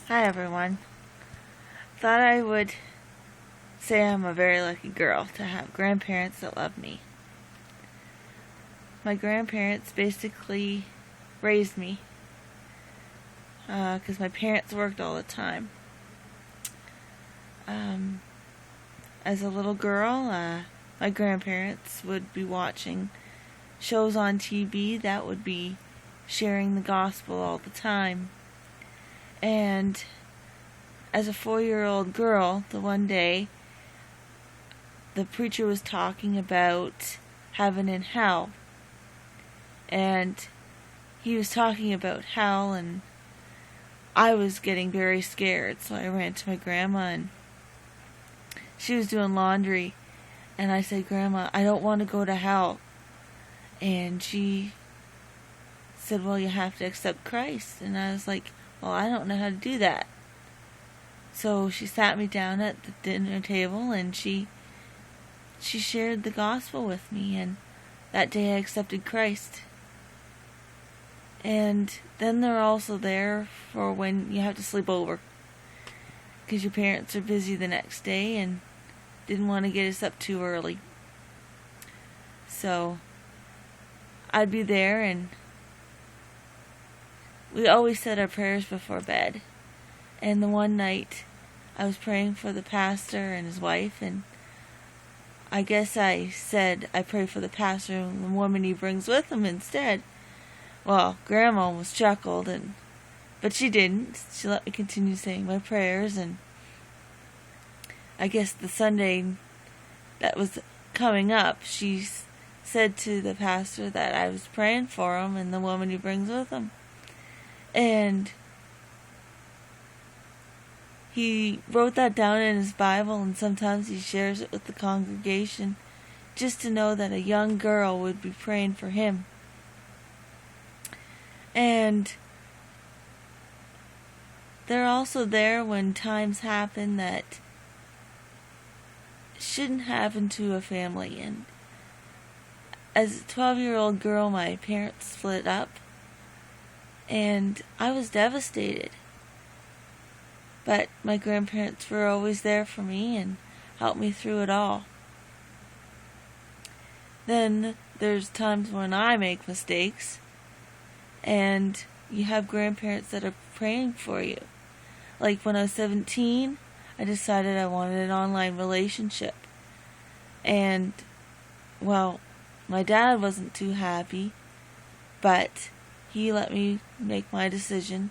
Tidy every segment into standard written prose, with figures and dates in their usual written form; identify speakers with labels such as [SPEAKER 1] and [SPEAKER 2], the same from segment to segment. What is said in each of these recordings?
[SPEAKER 1] Hi everyone. Thought I would say I'm a very lucky girl to have grandparents that love me. My grandparents basically raised me because my parents worked all the time. As a little girl, my grandparents would be watching shows on TV that would be sharing the gospel all the time. And as a 4-year-old girl, the one day, the preacher was talking about heaven and hell. And he was talking about hell, and I was getting very scared, so I ran to my grandma, and she was doing laundry, and I said, "Grandma, I don't want to go to hell." And she said, "Well, you have to accept Christ." And I was like, "Well, I don't know how to do that." So she sat me down at the dinner table, and she shared the gospel with me, and that day I accepted Christ. And then they're also there for when you have to sleep over, because your parents are busy the next day and didn't want to get us up too early. So I'd be there, and we always said our prayers before bed. And the one night I was praying for the pastor and his wife, and I guess I said I pray for the pastor and the woman he brings with him instead. Well, Grandma almost chuckled, but she didn't. She let me continue saying my prayers, and I guess the Sunday that was coming up, she said to the pastor that I was praying for him and the woman he brings with him. And he wrote that down in his Bible, and sometimes he shares it with the congregation, just to know that a young girl would be praying for him. And they're also there when times happen that shouldn't happen to a family. And as a 12-year-old girl, my parents split up, and I was devastated. But my grandparents were always there for me and helped me through it all. Then there's times when I make mistakes, and you have grandparents that are praying for you. Like when I was 17, I decided I wanted an online relationship. And, well, my dad wasn't too happy, but he let me make my decision.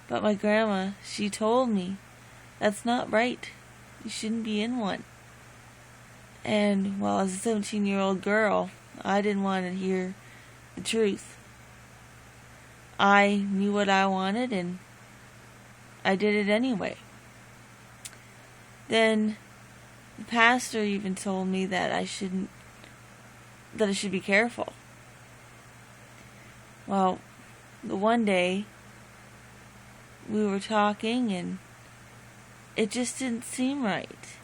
[SPEAKER 1] But my grandma, she told me, "That's not right. You shouldn't be in one." And, well, as a 17-year-old girl, I didn't want to hear the truth. I knew what I wanted, and I did it anyway. Then the pastor even told me that I should be careful. Well, the one day we were talking, and it just didn't seem right.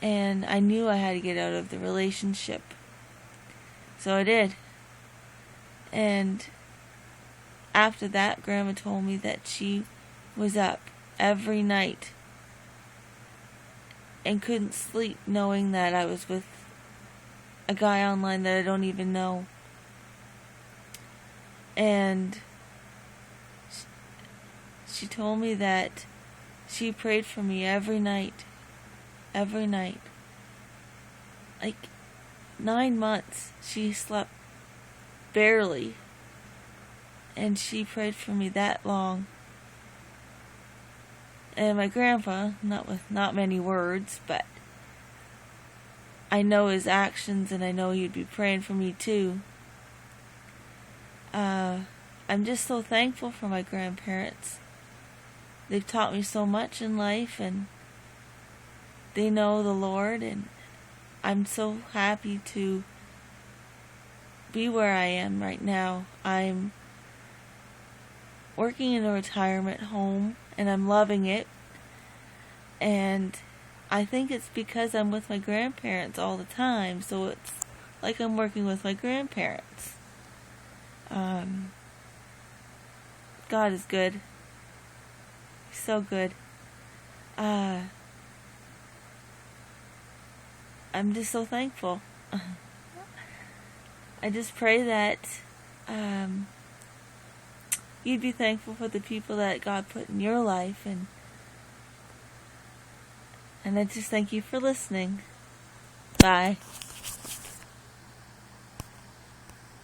[SPEAKER 1] And I knew I had to get out of the relationship. So I did. And after that, Grandma told me that she was up every night and couldn't sleep knowing that I was with a guy online that I don't even know. And she told me that she prayed for me every night. Every night. Like 9 months, she slept barely. And she prayed for me that long. And my grandpa, not with not many words, but I know his actions, and I know he'd be praying for me too. I'm just so thankful for my grandparents. They've taught me so much in life, and they know the Lord, and I'm so happy to be where I am right now. I'm working in a retirement home, and I'm loving it. And I think it's because I'm with my grandparents all the time, so it's like I'm working with my grandparents. God is good. So good. I'm just so thankful. I just pray that you'd be thankful for the people that God put in your life, and I just thank you for listening. Bye.